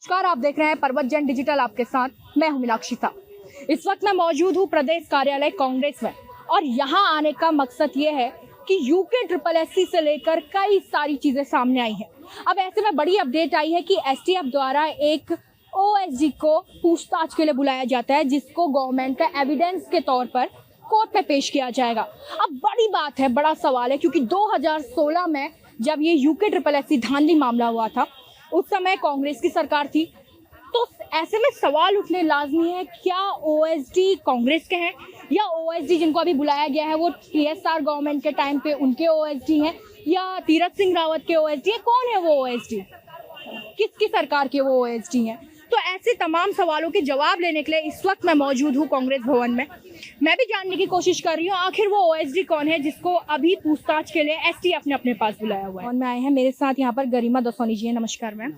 नमस्कार, आप देख रहे हैं पर्वत जन डिजिटल। आपके साथ मैं हूं मीनाक्षी साहब। इस वक्त मैं मौजूद हूं प्रदेश कार्यालय कांग्रेस में और यहां आने का मकसद ये है कि यूके SSSC से लेकर कई सारी चीजें सामने आई हैं। अब ऐसे में बड़ी अपडेट आई है कि एसटीएफ द्वारा एक ओएसडी को पूछताछ के लिए बुलाया जाता है, जिसको गवर्नमेंट का एविडेंस के तौर पर कोर्ट में पेश किया जाएगा। अब बड़ी बात है, बड़ा सवाल है, क्योंकि 2016 में जब ये यूके SSSC धांधली मामला हुआ था, उस समय कांग्रेस की सरकार थी, तो ऐसे में सवाल उठने लाजमी है, क्या ओएसडी कांग्रेस के हैं या ओएसडी जिनको अभी बुलाया गया है वो टीएसआर गवर्नमेंट के टाइम पे उनके ओएसडी हैं या तीरथ सिंह रावत के ओएसडी हैं? कौन है वो ओएसडी, किसकी सरकार के वो ओएसडी हैं? तो ऐसे तमाम सवालों के जवाब लेने के लिए इस वक्त मैं मौजूद हूँ कांग्रेस भवन में। मैं भी जानने की कोशिश कर रही हूँ आखिर वो ओएसडी कौन है जिसको अभी पूछताछ के लिए एसटीएफ ने अपने पास बुलाया हुआ है। और मैं आए हैं, मेरे साथ यहाँ पर गरिमा दसौनी जी है। नमस्कार मैम।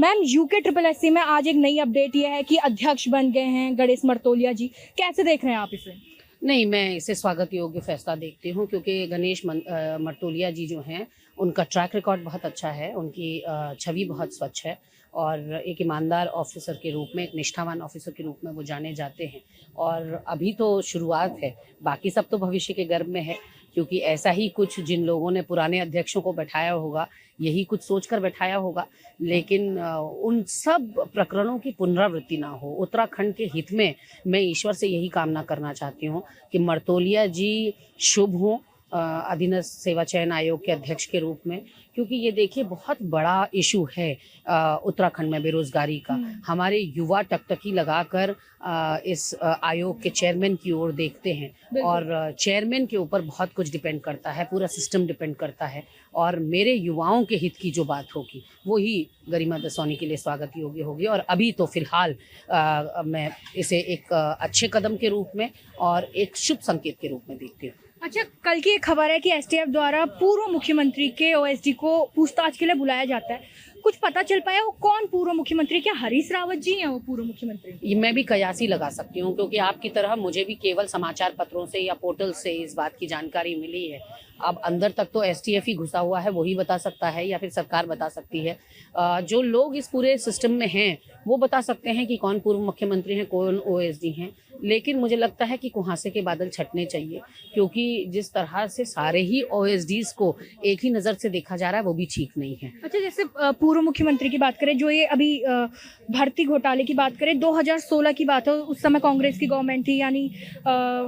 मैम, यूके SSSC में आज एक नई अपडेट ये है कि अध्यक्ष बन गए हैं गणेश मर्तोलिया जी, कैसे देख रहे हैं आप इसे? नहीं, मैं इसे स्वागत योग्य फैसला देखती हूँ, क्योंकि गणेश मर्तोलिया जी जो हैं उनका ट्रैक रिकॉर्ड बहुत अच्छा है, उनकी छवि बहुत स्वच्छ है और एक ईमानदार ऑफिसर के रूप में, एक निष्ठावान ऑफिसर के रूप में वो जाने जाते हैं। और अभी तो शुरुआत है, बाकी सब तो भविष्य के गर्भ में है, क्योंकि ऐसा ही कुछ जिन लोगों ने पुराने अध्यक्षों को बैठाया होगा, यही कुछ सोचकर बैठाया होगा, लेकिन उन सब प्रकरणों की पुनरावृत्ति ना हो। उत्तराखंड के हित में मैं ईश्वर से यही कामना करना चाहती हूँ कि मर्तोलिया जी शुभ हों अधीनस्थ सेवा चयन आयोग के अध्यक्ष के रूप में, क्योंकि ये देखिए बहुत बड़ा इशू है उत्तराखंड में बेरोजगारी का। हमारे युवा टकटकी लगाकर इस आयोग के चेयरमैन की ओर देखते हैं और चेयरमैन के ऊपर बहुत कुछ डिपेंड करता है, पूरा सिस्टम डिपेंड करता है। और मेरे युवाओं के हित की जो बात होगी वो ही गरिमा दसौनी के लिए स्वागत योग्य होगी। और अभी तो फिलहाल मैं इसे एक अच्छे कदम के रूप में और एक शुभ संकेत के रूप में देखती हूँ। अच्छा, कल की एक खबर है कि एसटीएफ द्वारा पूर्व मुख्यमंत्री के ओएसडी को पूछताछ के लिए बुलाया जाता है। कुछ पता चल पाया वो कौन पूर्व मुख्यमंत्री? क्या हरीश रावत जी हैं वो पूर्व मुख्यमंत्री? ये मैं भी कयासी लगा सकती हूँ, क्योंकि आपकी तरह मुझे भी केवल समाचार पत्रों से या पोर्टल से इस बात की जानकारी मिली है। अब अंदर तक तो एसटीएफ ही घुसा हुआ है, वही बता सकता है या फिर सरकार बता सकती है। जो लोग इस पूरे सिस्टम में हैं वो बता सकते हैं कि कौन पूर्व मुख्यमंत्री हैं, कौन ओएसडी हैं। लेकिन मुझे लगता है कि कुहासे के बादल छटने चाहिए, क्योंकि जिस तरह से सारे ही ओएसडीज को एक ही नज़र से देखा जा रहा है वो भी ठीक नहीं है। अच्छा, जैसे पूर्व मुख्यमंत्री की बात करें, जो ये अभी भर्ती घोटाले की बात करें, 2016 की बात है, उस समय कांग्रेस की गवर्नमेंट थी, यानी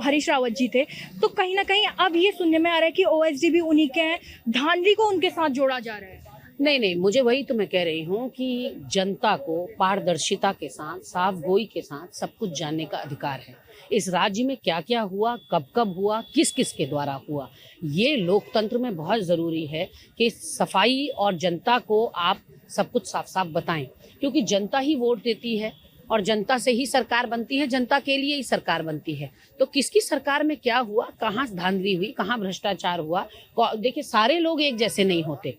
हरीश रावत जी थे, तो कहीं ना कहीं अब ये सुनने में आ रहा है कि ओएसडी भी उन्हीं के हैं, धांधली को उनके साथ जोड़ा जा रहा है। नहीं, मुझे वही तो मैं कह रही हूँ कि जनता को पारदर्शिता के साथ, साफ गोई के साथ सब कुछ जानने का अधिकार है। इस राज्य में क्या क्या हुआ, कब कब हुआ, किस किस के द्वारा हुआ, ये लोकतंत्र में बहुत ज़रूरी है कि सफाई और जनता को आप सब कुछ साफ साफ बताएं, क्योंकि जनता ही वोट देती है और जनता से ही सरकार बनती है, जनता के लिए ही सरकार बनती है। तो किसकी सरकार में क्या हुआ, कहाँ धांधली हुई, कहाँ भ्रष्टाचार हुआ, देखिए सारे लोग एक जैसे नहीं होते।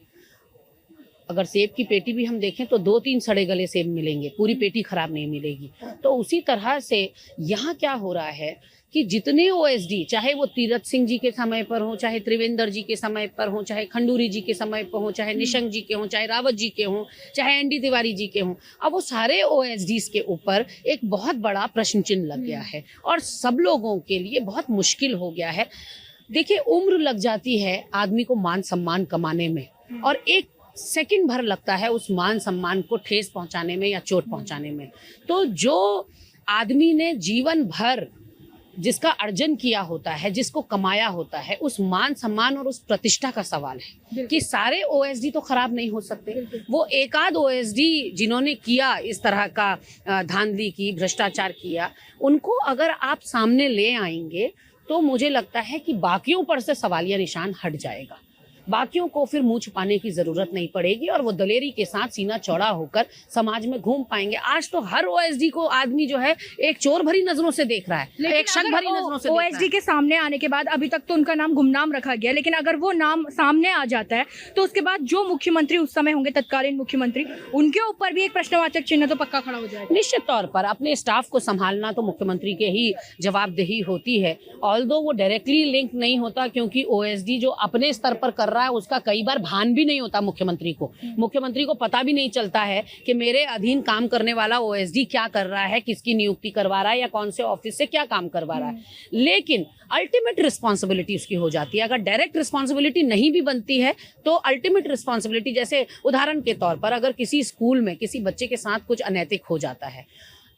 अगर सेब की पेटी भी हम देखें तो 2-3 सड़े गले सेब मिलेंगे, पूरी पेटी खराब नहीं मिलेगी। तो उसी तरह से यहाँ क्या हो रहा है कि जितने ओएसडी, चाहे वो तीरथ सिंह जी के समय पर हो, चाहे त्रिवेंद्र जी के समय पर हो, चाहे खंडूरी जी के समय पर हो, चाहे निशंक जी के हों, चाहे रावत जी के हों, चाहे एनडी तिवारी जी के हों, अब वो सारे ओएसडीज के ऊपर एक बहुत बड़ा प्रश्न चिन्ह लग गया है और सब लोगों के लिए बहुत मुश्किल हो गया है। देखिए, उम्र लग जाती है आदमी को मान सम्मान कमाने में, और एक सेकंड भर लगता है उस मान सम्मान को ठेस पहुंचाने में या चोट पहुंचाने में। तो जो आदमी ने जीवन भर जिसका अर्जन किया होता है, जिसको कमाया होता है, उस मान सम्मान और उस प्रतिष्ठा का सवाल है कि सारे ओएसडी तो खराब नहीं हो सकते। वो एक आध ओएसडी जिन्होंने किया इस तरह का धांधली की, भ्रष्टाचार किया, उनको अगर आप सामने ले आएंगे तो मुझे लगता है कि बाकियों पर से सवालिया निशान हट जाएगा। बाकियों को फिर मुंह छुपाने की जरूरत नहीं पड़ेगी और वो दलेरी के साथ सीना चौड़ा होकर समाज में घूम पाएंगे। आज तो हर ओएसडी को आदमी जो है एक चोर भरी नजरों से देख रहा है, एक शक भरी नजरों से। ओएसडी के सामने आने के बाद अभी तक तो उनका नाम गुमनाम रखा गया, लेकिन अगर वो नाम सामने आ जाता है तो उसके बाद जो मुख्यमंत्री उस समय होंगे, तत्कालीन मुख्यमंत्री, उनके ऊपर भी एक प्रश्नवाचक चिन्ह तो पक्का खड़ा हो जाएगा। निश्चित तौर पर अपने स्टाफ को संभालना तो मुख्यमंत्री के ही जवाबदेही होती है, ऑल्दो वो डायरेक्टली लिंक नहीं होता, क्योंकि ओएसडी जो अपने स्तर पर कर रहा है उसका कई बार भान भी नहीं होता मुख्यमंत्री को। मुख्यमंत्री को पता भी नहीं चलता है कि मेरे अधीन काम करने वाला ओएसडी क्या कर रहा है, किसकी नियुक्ति करवा रहा है या कौन से ऑफिस से क्या काम करवा रहा है। लेकिन अल्टीमेट रिस्पॉन्सिबिलिटी उसकी हो जाती है। अगर डायरेक्ट रिस्पॉन्सिबिलिटी नहीं भी बनती है तो अल्टीमेट रिस्पॉन्सिबिलिटी, जैसे उदाहरण के तौर पर अगर किसी स्कूल में किसी बच्चे के साथ कुछ अनैतिक हो जाता है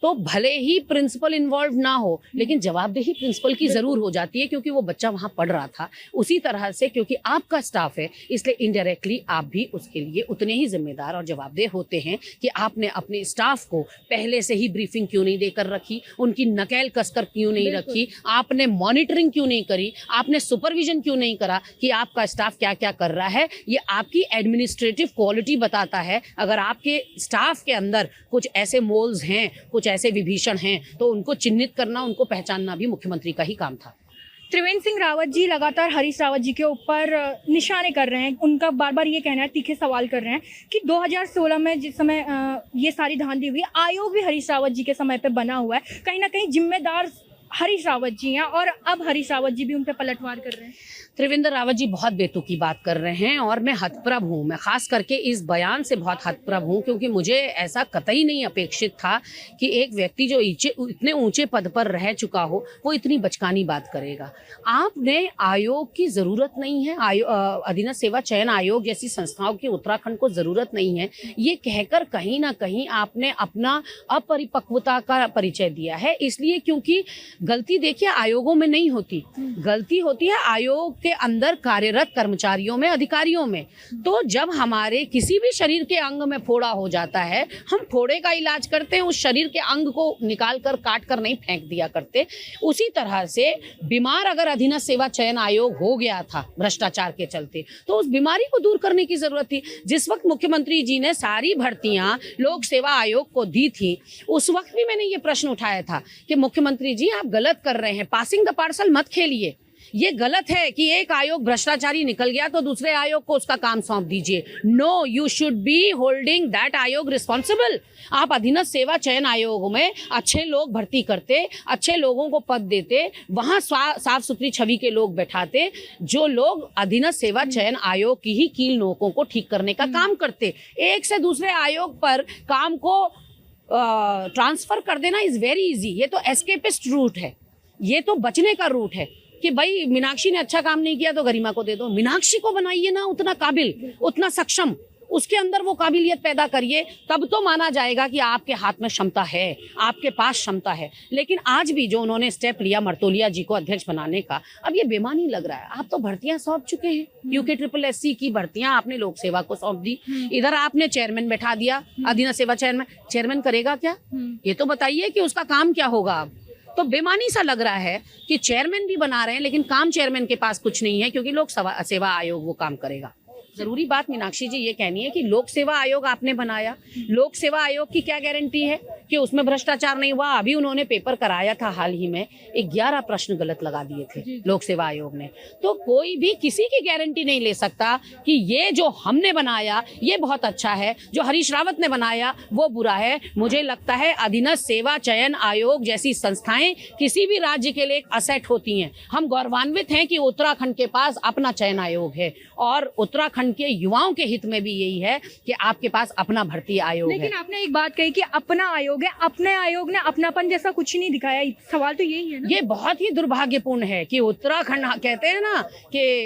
तो भले ही प्रिंसिपल इन्वॉल्व ना हो लेकिन जवाबदेही प्रिंसिपल की जरूर हो जाती है, क्योंकि वो बच्चा वहां पढ़ रहा था। उसी तरह से क्योंकि आपका स्टाफ है इसलिए इनडायरेक्टली आप भी उसके लिए उतने ही जिम्मेदार और जवाबदेह होते हैं कि आपने अपने स्टाफ को पहले से ही ब्रीफिंग क्यों नहीं देकर रखी, उनकी नकेल कसकर क्यों नहीं रखी, आपने मॉनिटरिंग क्यों नहीं करी, आपने सुपरविजन क्यों नहीं करा कि आपका स्टाफ क्या क्या कर रहा है। ये आपकी एडमिनिस्ट्रेटिव क्वालिटी बताता है। अगर आपके स्टाफ के अंदर कुछ ऐसे मोल्स हैं, कुछ ऐसे विभीषण हैं, तो उनको चिन्हित करना, उनको पहचानना भी मुख्यमंत्री का ही काम था। त्रिवेंद्र सिंह रावत जी लगातार हरीश रावत जी के ऊपर निशाने कर रहे हैं। उनका बार बार ये कहना है, तीखे सवाल कर रहे हैं कि 2016 में जिस समय ये सारी धांधली हुई, आयोग भी हरीश रावत जी के समय पे बना हुआ है। कहीं ना कहीं जिम्मेदार हरीश रावत जी हैं और अब हरीश रावत जी भी उन पर पलटवार कर रहे हैं। त्रिवेंद्र रावत जी बहुत बेतुकी बात कर रहे हैं और मैं हतप्रभ हूँ। मैं खास करके इस बयान से बहुत हतप्रभ हूँ, क्योंकि मुझे ऐसा कतई नहीं अपेक्षित था कि एक व्यक्ति जो इतने ऊंचे पद पर रह चुका हो वो इतनी बचकानी बात करेगा। आपने आयोग की ज़रूरत नहीं है, अधीनस्थ सेवा चयन आयोग जैसी संस्थाओं की उत्तराखंड को ज़रूरत नहीं है, ये कहकर कहीं ना कहीं आपने अपना अपरिपक्वता का परिचय दिया है। इसलिए क्योंकि गलती देखिए आयोगों में नहीं होती, गलती होती है आयोग के अंदर कार्यरत कर्मचारियों में, अधिकारियों में। तो जब हमारे किसी भी शरीर के अंग में फोड़ा हो जाता है, हम फोड़े का इलाज करते हैं, उस शरीर के अंग को निकाल कर काट कर नहीं फेंक दिया करते। उसी तरह से बीमार अगर अधीनस्थ सेवा चयन आयोग हो गया था भ्रष्टाचार के चलते, तो उस बीमारी को दूर करने की जरूरत थी। जिस वक्त मुख्यमंत्री जी ने सारी भर्तियां लोक सेवा आयोग को दी थी, उस वक्त भी मैंने ये प्रश्न उठाया था कि मुख्यमंत्री जी आप गलत कर रहे हैं, पासिंग द पार्सल मत खेलिए। ये गलत है कि एक आयोग भ्रष्टाचारी निकल गया तो दूसरे आयोग को उसका काम सौंप दीजिए। No, you should be holding that आयोग रिस्पॉन्सिबल। आप अधीनस्थ सेवा चयन आयोग में अच्छे लोग भर्ती करते, अच्छे लोगों को पद देते, वहां साफ सुथरी छवि के लोग बैठाते, जो लोग अधीनस्थ सेवा चयन आयोग की ही कील नोकों को ठीक करने का काम करते। एक से दूसरे आयोग पर काम को ट्रांसफर कर देना इज वेरी इजी। ये तो एस्केपिस्ट रूट है, ये तो बचने का रूट है कि भाई मीनाक्षी ने अच्छा काम नहीं किया तो गरिमा को दे दो। मीनाक्षी को बनाइए ना उतना काबिल, उतना सक्षम, उसके अंदर वो काबिलियत पैदा करिए, तब तो माना जाएगा कि आपके हाथ में क्षमता है, आपके पास क्षमता है। लेकिन आज भी जो उन्होंने स्टेप लिया मर्तोलिया जी को अध्यक्ष बनाने का, अब ये बेमानी लग रहा है। आप तो भर्तियां सौंप चुके हैं, UKSSC की भर्तियां आपने लोक सेवा को सौंप दी, इधर आपने चेयरमैन बैठा दिया अधीनस्थ सेवा चेयरमैन करेगा क्या? ये तो बताइए कि उसका काम क्या होगा। अब तो बेमानी सा लग रहा है कि चेयरमैन भी बना रहे हैं लेकिन काम चेयरमैन के पास कुछ नहीं है, क्योंकि लोक सेवा आयोग वो काम करेगा। जरूरी बात मीनाक्षी जी ये कहनी है कि लोक सेवा आयोग आपने बनाया, लोक सेवा आयोग की क्या गारंटी है कि उसमें भ्रष्टाचार नहीं हुआ? अभी उन्होंने पेपर कराया था हाल ही में, 11 प्रश्न गलत लगा दिए थे लोक सेवा आयोग ने। तो कोई भी किसी की गारंटी नहीं ले सकता कि ये जो हमने बनाया ये बहुत अच्छा है, जो हरीश रावत ने बनाया वो बुरा है। मुझे लगता है अधीनस्थ सेवा चयन आयोग जैसी संस्थाएं किसी भी राज्य के लिए एक असेट होती हैं। हम गौरवान्वित हैं कि उत्तराखंड के पास अपना चयन आयोग है और उत्तराखंड के युवाओं के हित में भी यही है कि आपके पास अपना भर्ती आयोग है। लेकिन आपने एक बात कही कि अपना आयोग है, अपने आयोग ने अपनापन जैसा कुछ नहीं दिखाया। सवाल तो यही है ना? ये बहुत ही दुर्भाग्यपूर्ण है कि उत्तराखंड, कहते हैं ना कि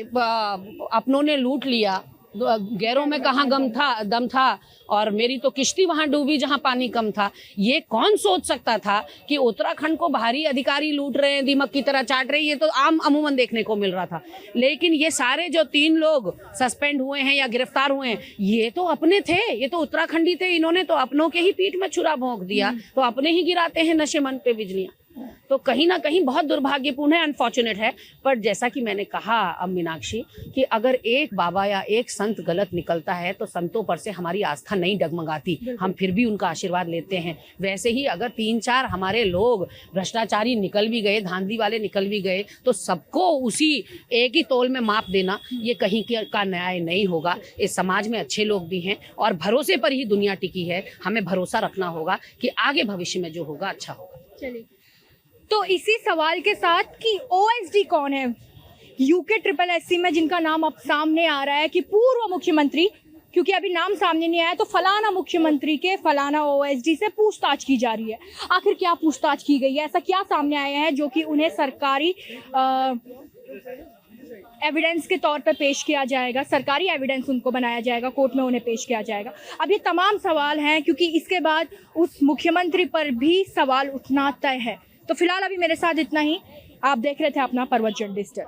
अपनों ने लूट लिया, गैरों में कहाँ दम था और मेरी तो किश्ती वहां डूबी जहां पानी कम था। ये कौन सोच सकता था कि उत्तराखंड को बाहरी अधिकारी लूट रहे हैं, दीमक की तरह चाट रहे हैं। ये तो अमूमन देखने को मिल रहा था। लेकिन ये सारे जो 3 लोग सस्पेंड हुए हैं या गिरफ्तार हुए हैं, ये तो अपने थे, ये तो उत्तराखंडी थे। इन्होंने तो अपनों के ही पीठ में छुरा भोंक दिया, तो अपने ही गिराते हैं नशे मन पे बिजलियां। तो कहीं ना कहीं बहुत दुर्भाग्यपूर्ण है, अनफॉर्चुनेट है। पर जैसा कि मैंने कहा अब मीनाक्षी, कि अगर एक बाबा या एक संत गलत निकलता है तो संतों पर से हमारी आस्था नहीं डगमगाती, हम फिर भी उनका आशीर्वाद लेते हैं। वैसे ही अगर 3-4 हमारे लोग भ्रष्टाचारी निकल भी गए, धांधली वाले निकल भी गए, तो सबको उसी एक ही तौल में माप देना ये कहीं का न्याय नहीं होगा। इस समाज में अच्छे लोग भी हैं और भरोसे पर ही दुनिया टिकी है। हमें भरोसा रखना होगा कि आगे भविष्य में जो होगा अच्छा होगा। चलिए, तो इसी सवाल के साथ कि ओएसडी कौन है, यूके ट्रिपल एससी में जिनका नाम अब सामने आ रहा है कि पूर्व मुख्यमंत्री, क्योंकि अभी नाम सामने नहीं आया तो फलाना मुख्यमंत्री के फलाना ओएसडी से पूछताछ की जा रही है। आखिर क्या पूछताछ की गई है, ऐसा क्या सामने आया है जो कि उन्हें सरकारी एविडेंस के तौर पर पेश किया जाएगा, सरकारी एविडेंस उनको बनाया जाएगा, कोर्ट में उन्हें पेश किया जाएगा। अब ये तमाम सवाल हैं, क्योंकि इसके बाद उस मुख्यमंत्री पर भी सवाल उठना तय है। तो फिलहाल अभी मेरे साथ इतना ही। आप देख रहे थे अपना परवत जर्नलिस्ट।